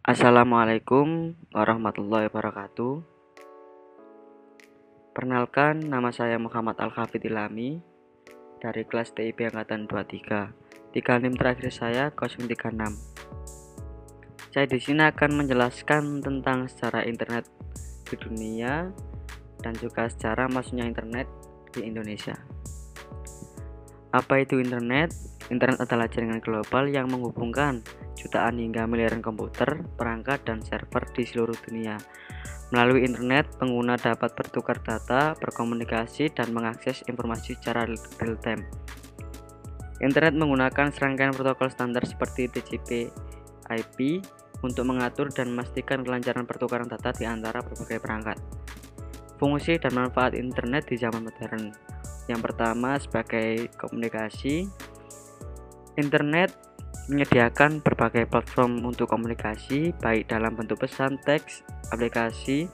Assalamualaikum warahmatullahi wabarakatuh. Perkenalkan, nama saya Muhammad Al-Hafidh Ilhami dari kelas TIB angkatan 23. NIM terakhir saya 036. Saya di sini akan menjelaskan tentang sejarah internet di dunia dan juga sejarah masuknya internet di Indonesia. Apa itu internet? Internet adalah jaringan global yang menghubungkan jutaan hingga miliaran komputer, perangkat, dan server di seluruh dunia. Melalui internet, pengguna dapat bertukar data, berkomunikasi, dan mengakses informasi secara real-time. Internet menggunakan serangkaian protokol standar seperti TCP/IP untuk mengatur dan memastikan kelancaran pertukaran data di antara berbagai perangkat. Fungsi dan manfaat internet di zaman modern. Yang pertama, sebagai komunikasi. Internet menyediakan berbagai platform untuk komunikasi, baik dalam bentuk pesan, teks, aplikasi,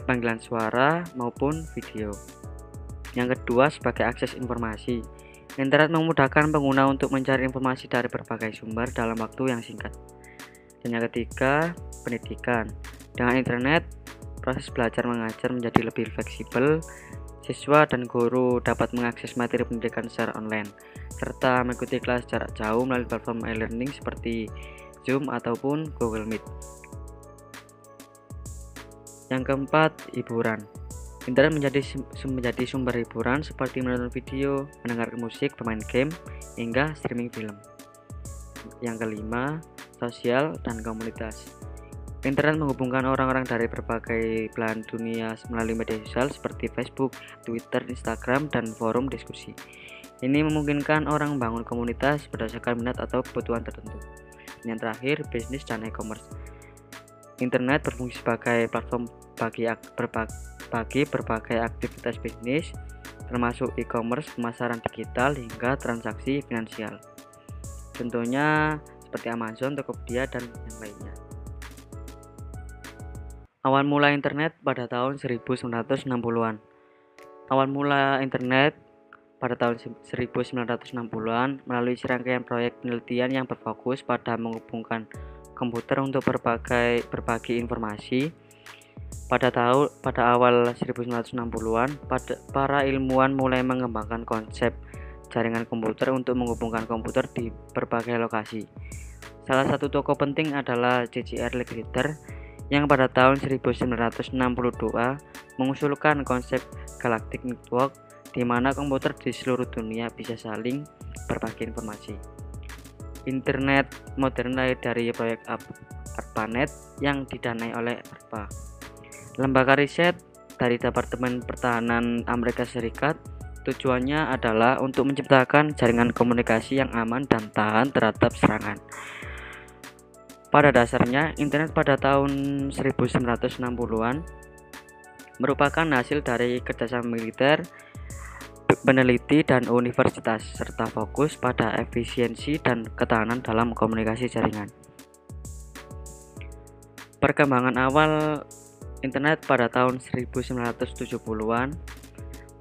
panggilan suara, maupun video. Yang kedua, sebagai akses informasi. Internet memudahkan pengguna untuk mencari informasi dari berbagai sumber dalam waktu yang singkat. Dan yang ketiga, pendidikan. Dengan internet, proses belajar mengajar menjadi lebih fleksibel. Siswa dan guru dapat mengakses materi pendidikan secara online, serta mengikuti kelas jarak jauh melalui platform e-learning seperti Zoom ataupun Google Meet. Yang keempat, hiburan. Internet menjadi sumber hiburan seperti menonton video, mendengar musik, bermain game, hingga streaming film. Yang kelima, sosial dan komunitas. Internet menghubungkan orang-orang dari berbagai belahan dunia melalui media sosial seperti Facebook, Twitter, Instagram, dan forum diskusi. Ini memungkinkan orang membangun komunitas berdasarkan minat atau kebutuhan tertentu. Yang terakhir, bisnis dan e-commerce. Internet berfungsi sebagai platform bagi berbagai aktivitas bisnis, termasuk e-commerce, pemasaran digital, hingga transaksi finansial. Contohnya seperti Amazon, Tokopedia, dan yang lainnya. Awal mula internet pada tahun 1960-an. Awal mula internet pada tahun 1960-an melalui serangkaian proyek penelitian yang berfokus pada menghubungkan komputer untuk berbagi informasi. Pada awal 1960-an, para ilmuwan mulai mengembangkan konsep jaringan komputer untuk menghubungkan komputer di berbagai lokasi. Salah satu tokoh penting adalah J.J.R. Leadbeater yang pada tahun 1962 mengusulkan konsep Galactic Network, di mana komputer di seluruh dunia bisa saling berbagi informasi. Internet modern lahir dari proyek ARPANET yang didanai oleh ARPA, lembaga riset dari Departemen Pertahanan Amerika Serikat. Tujuannya adalah untuk menciptakan jaringan komunikasi yang aman dan tahan terhadap serangan. Pada dasarnya, internet pada tahun 1960-an merupakan hasil dari kerjasama militer, peneliti, dan universitas, serta fokus pada efisiensi dan ketahanan dalam komunikasi jaringan. Perkembangan awal internet pada tahun 1970-an.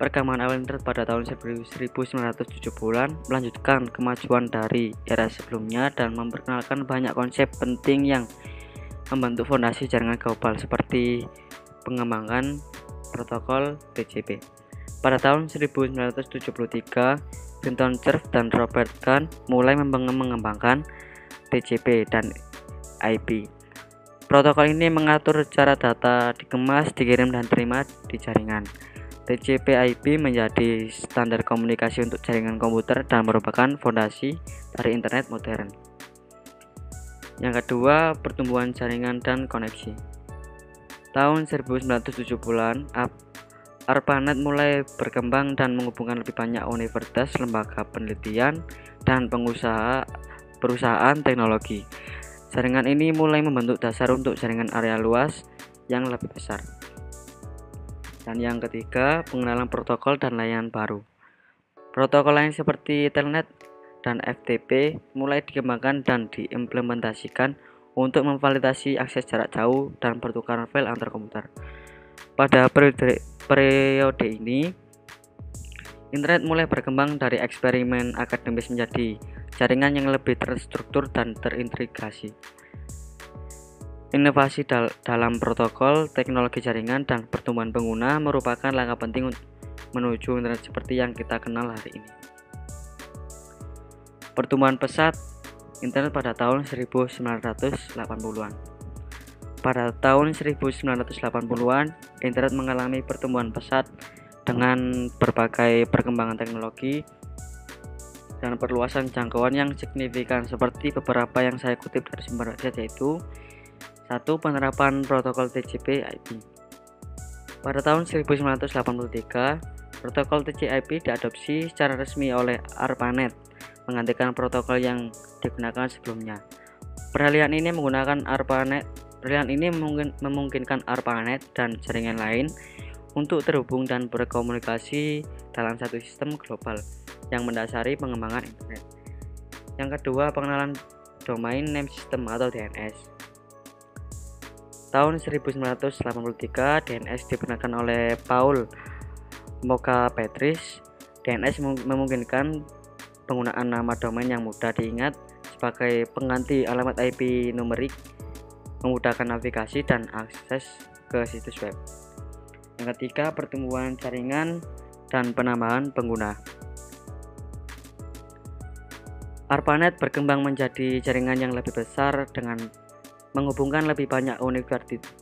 Perkembangan awal internet pada tahun 1970-an melanjutkan kemajuan dari era sebelumnya dan memperkenalkan banyak konsep penting yang membentuk fondasi jaringan global seperti pengembangan protokol TCP. Pada tahun 1973, Vinton Cerf dan Robert Kahn mulai mengembangkan TCP dan IP. Protokol ini mengatur cara data dikemas, dikirim, dan terima di jaringan. TCP/IP menjadi standar komunikasi untuk jaringan komputer dan merupakan fondasi dari internet modern. Yang kedua, pertumbuhan jaringan dan koneksi. Tahun 1970-an, ARPANET mulai berkembang dan menghubungkan lebih banyak universitas, lembaga penelitian, dan perusahaan teknologi. Jaringan ini mulai membentuk dasar untuk jaringan area luas yang lebih besar. Dan yang ketiga, pengenalan protokol dan layanan baru. Protokol lain seperti Telnet dan FTP mulai dikembangkan dan diimplementasikan untuk memvalidasi akses jarak jauh dan pertukaran file antar komputer. Pada periode ini, Internet mulai berkembang dari eksperimen akademis menjadi jaringan yang lebih terstruktur dan terintegrasi. Inovasi dalam protokol, teknologi jaringan, dan pertumbuhan pengguna merupakan langkah penting menuju internet seperti yang kita kenal hari ini. Pertumbuhan pesat internet pada tahun 1980-an. Pada tahun 1980-an, internet mengalami pertumbuhan pesat dengan berbagai perkembangan teknologi dan perluasan jangkauan yang signifikan, seperti beberapa yang saya kutip dari sumber website, yaitu 1. Penerapan protokol TCP/IP. Pada tahun 1983, protokol TCP/IP diadopsi secara resmi oleh ARPANET, menggantikan protokol yang digunakan sebelumnya. Peralihan ini memungkinkan ARPANET dan jaringan lain untuk terhubung dan berkomunikasi dalam satu sistem global yang mendasari pengembangan internet. Yang kedua, pengenalan Domain Name System atau DNS. Tahun 1983, DNS digunakan oleh Paul Moka-Petrice. DNS memungkinkan penggunaan nama domain yang mudah diingat sebagai pengganti alamat IP numerik, memudahkan navigasi dan akses ke situs web. Yang ketiga, pertumbuhan jaringan dan penambahan pengguna. ARPANET berkembang menjadi jaringan yang lebih besar dengan menghubungkan lebih banyak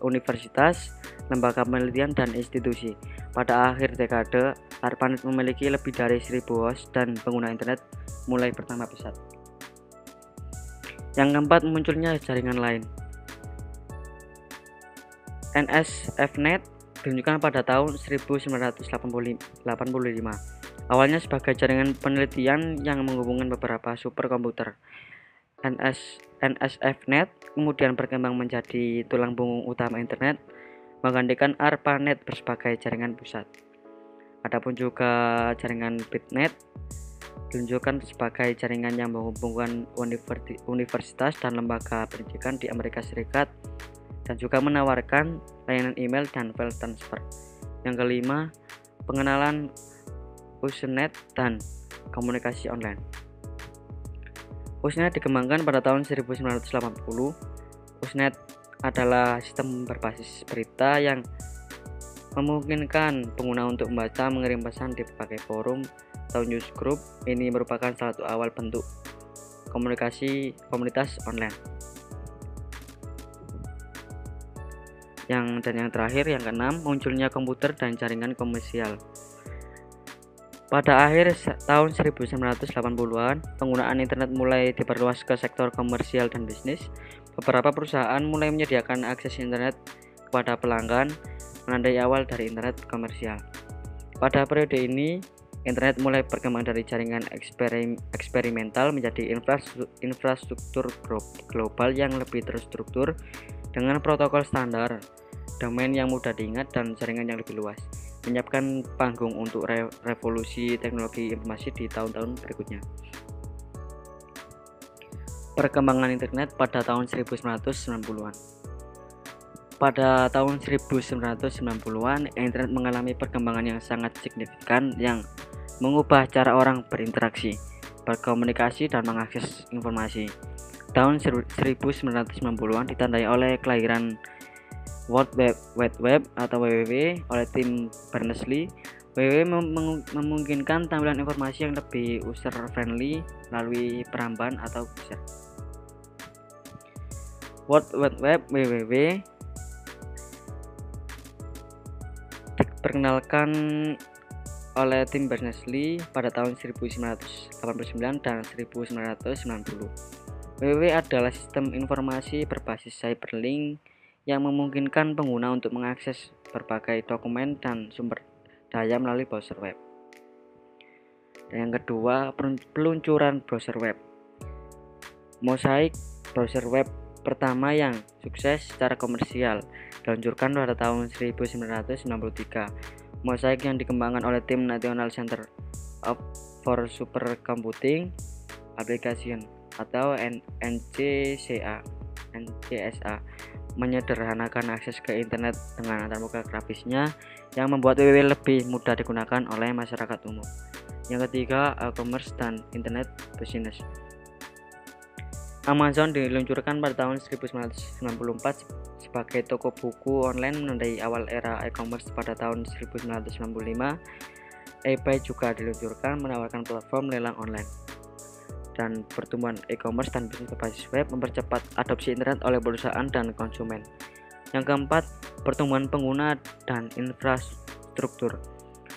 universitas, lembaga penelitian, dan institusi. Pada akhir dekade, ARPANET memiliki lebih dari 1000 host dan pengguna internet mulai bertambah pesat. Yang keempat, munculnya jaringan lain. NSFNet ditunjukkan pada tahun 1985. Awalnya sebagai jaringan penelitian yang menghubungkan beberapa superkomputer. NSFNet kemudian berkembang menjadi tulang punggung utama internet, menggantikan ARPANET sebagai jaringan pusat. Adapun juga jaringan BitNet ditunjukkan sebagai jaringan yang menghubungkan universitas dan lembaga pendidikan di Amerika Serikat, dan juga menawarkan layanan email dan file transfer. Yang kelima, pengenalan Usenet dan komunikasi online. Usenet dikembangkan pada tahun 1980. Usenet adalah sistem berbasis berita yang memungkinkan pengguna untuk membaca, mengirim pesan di berbagai forum atau newsgroup. Ini merupakan salah satu awal bentuk komunitas online. Yang terakhir, yang keenam, munculnya komputer dan jaringan komersial. Pada akhir tahun 1980-an, penggunaan internet mulai diperluas ke sektor komersial dan bisnis. Beberapa perusahaan mulai menyediakan akses internet kepada pelanggan, menandai awal dari internet komersial. Pada periode ini, internet mulai berkembang dari jaringan eksperimental menjadi infrastruktur global yang lebih terstruktur dengan protokol standar, domain yang mudah diingat, dan jaringan yang lebih luas, menyiapkan panggung untuk revolusi teknologi informasi di tahun-tahun berikutnya. Perkembangan internet pada tahun 1990-an. Pada tahun 1990-an, internet mengalami perkembangan yang sangat signifikan yang mengubah cara orang berinteraksi, berkomunikasi, dan mengakses informasi. Tahun 1990-an ditandai oleh kelahiran World Wide Web atau WWW oleh tim Berners-Lee. WWW memungkinkan tampilan informasi yang lebih user-friendly melalui perambahan atau buzzer. World Wide Web (WWW) diperkenalkan oleh tim Berners-Lee pada tahun 1989 dan 1990. WWW adalah sistem informasi berbasis hyperlink yang memungkinkan pengguna untuk mengakses berbagai dokumen dan sumber daya melalui browser web. Dan yang kedua, peluncuran browser web. Mosaic, browser web pertama yang sukses secara komersial, diluncurkan pada tahun 1993. Mosaic yang dikembangkan oleh tim National Center for Supercomputing Application atau NCSA menyederhanakan akses ke internet dengan antarmuka grafisnya yang membuat WWW lebih mudah digunakan oleh masyarakat umum. Yang ketiga, e-commerce dan internet business. Amazon diluncurkan pada tahun 1994 sebagai toko buku online menandai awal era e-commerce pada tahun 1995. eBay juga diluncurkan menawarkan platform lelang online. Dan pertumbuhan e-commerce dan bisnis berbasis web mempercepat adopsi internet oleh perusahaan dan konsumen. Yang keempat, pertumbuhan pengguna dan infrastruktur.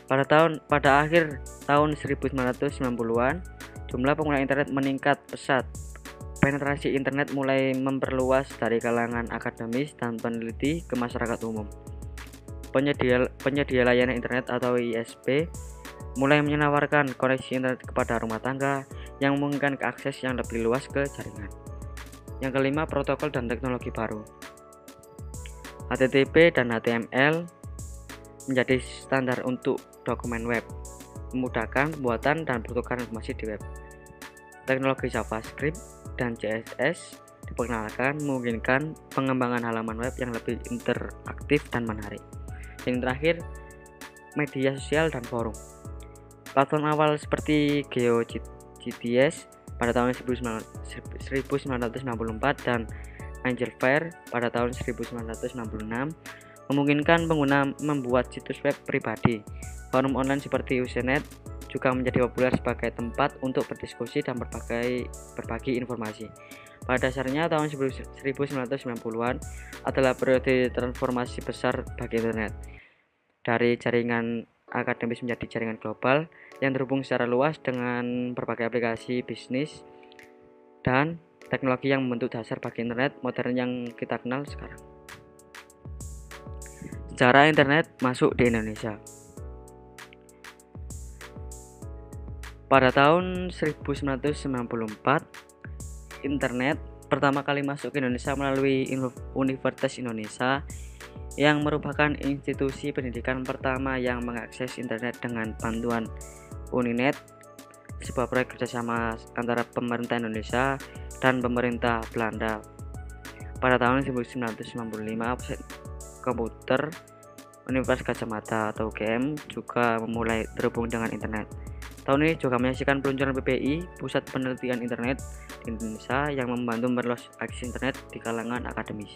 Pada akhir tahun 1990-an, jumlah pengguna internet meningkat pesat. Penetrasi internet mulai memperluas dari kalangan akademis dan peneliti ke masyarakat umum. Penyedia layanan internet atau ISP mulai menawarkan koneksi internet kepada rumah tangga yang memungkinkan akses yang lebih luas ke jaringan. Yang kelima, protokol dan teknologi baru. HTTP dan HTML menjadi standar untuk dokumen web, memudahkan pembuatan dan pertukaran informasi di web. Teknologi JavaScript dan CSS diperkenalkan memungkinkan pengembangan halaman web yang lebih interaktif dan menarik. Yang terakhir, media sosial dan forum. Platform awal seperti GeoGTS pada tahun 1964 dan Angelfire pada tahun 1966 memungkinkan pengguna membuat situs web pribadi. Forum online seperti Usenet juga menjadi populer sebagai tempat untuk berdiskusi dan berbagi informasi. Pada dasarnya, tahun 1990-an adalah periode transformasi besar bagi internet. Dari jaringan akademis menjadi jaringan global yang terhubung secara luas dengan berbagai aplikasi bisnis dan teknologi yang membentuk dasar bagi internet modern yang kita kenal sekarang. Sejarah internet masuk di Indonesia. Pada tahun 1994, internet pertama kali masuk ke Indonesia melalui Universitas Indonesia yang merupakan institusi pendidikan pertama yang mengakses internet dengan bantuan Uninet, sebuah proyek kerjasama antara pemerintah Indonesia dan pemerintah Belanda. Pada tahun 1995, website komputer Universitas Gadjah Mada atau UGM juga memulai terhubung dengan internet. Tahun ini juga menyaksikan peluncuran PPI, Pusat Penelitian Internet di Indonesia, yang membantu memperluas akses internet di kalangan akademis.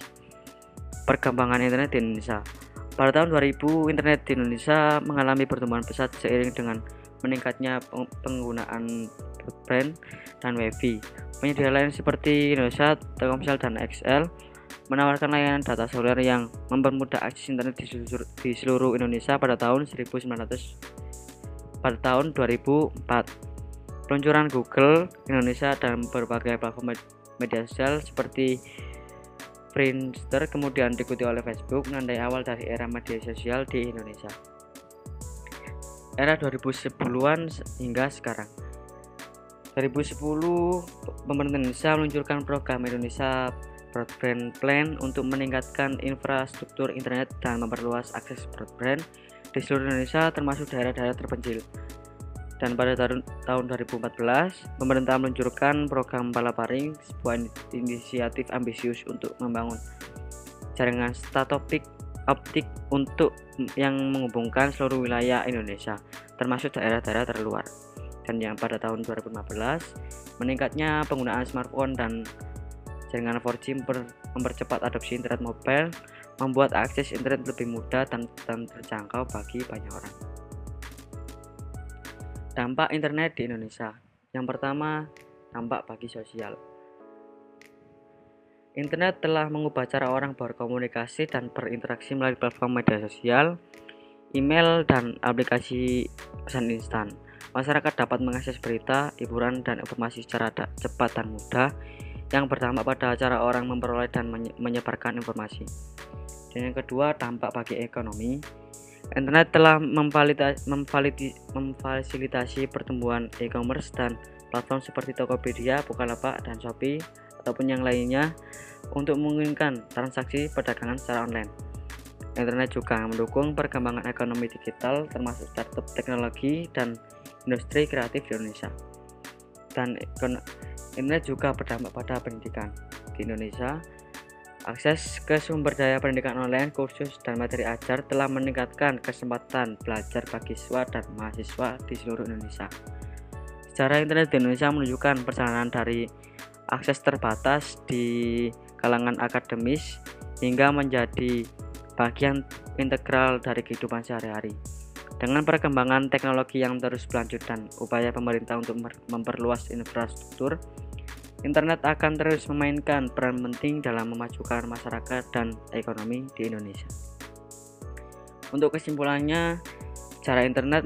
Perkembangan internet di Indonesia. Pada tahun 2000, internet di Indonesia mengalami pertumbuhan pesat seiring dengan meningkatnya penggunaan broadband dan WiFi. Penyedia lain seperti Indonesia, Telkomsel, dan XL menawarkan layanan data seluler yang mempermudah akses internet di seluruh Indonesia pada tahun 2004. Peluncuran Google Indonesia dan berbagai platform media sosial seperti Friendster kemudian diikuti oleh Facebook menandai awal dari era media sosial di Indonesia. Era 2010-an hingga sekarang. 2010, pemerintah Indonesia meluncurkan program Indonesia Broadband Plan untuk meningkatkan infrastruktur internet dan memperluas akses broadband di seluruh Indonesia termasuk daerah-daerah terpencil. Dan pada tahun 2014, pemerintah meluncurkan program Palaparing, sebuah inisiatif ambisius untuk membangun jaringan optik untuk yang menghubungkan seluruh wilayah Indonesia, termasuk daerah-daerah terluar. Dan yang pada tahun 2015, meningkatnya penggunaan smartphone dan jaringan 4G mempercepat adopsi internet mobile, membuat akses internet lebih mudah dan terjangkau bagi banyak orang. Dampak internet di Indonesia. Yang pertama, dampak bagi sosial. Internet telah mengubah cara orang berkomunikasi dan berinteraksi melalui platform media sosial, email, dan aplikasi pesan instan. Masyarakat dapat mengakses berita, hiburan, dan informasi secara cepat dan mudah, yang berdampak pada cara orang memperoleh dan menyebarkan informasi. Dan yang kedua, dampak bagi ekonomi. Internet telah memfasilitasi pertumbuhan e-commerce dan platform seperti Tokopedia, Bukalapak, dan Shopee ataupun yang lainnya untuk memungkinkan transaksi perdagangan secara online. Internet juga mendukung perkembangan ekonomi digital termasuk startup teknologi dan industri kreatif di Indonesia. Dan internet juga berdampak pada pendidikan di Indonesia. Akses ke sumber daya pendidikan online, kursus, dan materi ajar telah meningkatkan kesempatan belajar bagi siswa dan mahasiswa di seluruh Indonesia. Sejarah internet di Indonesia menunjukkan perjalanan dari akses terbatas di kalangan akademis hingga menjadi bagian integral dari kehidupan sehari-hari. Dengan perkembangan teknologi yang terus berlanjut dan upaya pemerintah untuk memperluas infrastruktur, internet akan terus memainkan peran penting dalam memajukan masyarakat dan ekonomi di Indonesia. Untuk kesimpulannya, cara internet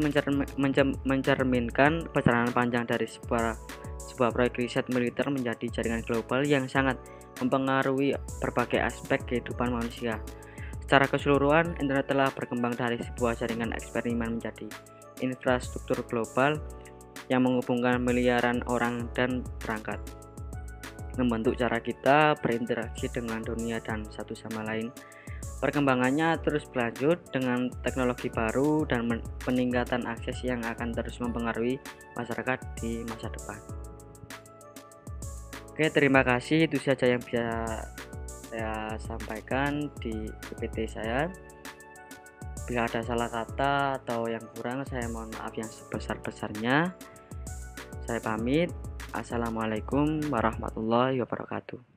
mencerminkan perjalanan panjang dari sebuah proyek riset militer menjadi jaringan global yang sangat mempengaruhi berbagai aspek kehidupan manusia. Secara keseluruhan, internet telah berkembang dari sebuah jaringan eksperimen menjadi infrastruktur global yang menghubungkan miliaran orang dan perangkat, membentuk cara kita berinteraksi dengan dunia dan satu sama lain. Perkembangannya terus berlanjut dengan teknologi baru dan peningkatan akses yang akan terus mempengaruhi masyarakat di masa depan. Oke, terima kasih. Itu saja yang bisa saya sampaikan di PPT saya. Bila ada salah kata atau yang kurang, saya mohon maaf yang sebesar-besarnya. Saya pamit. Assalamualaikum warahmatullahi wabarakatuh.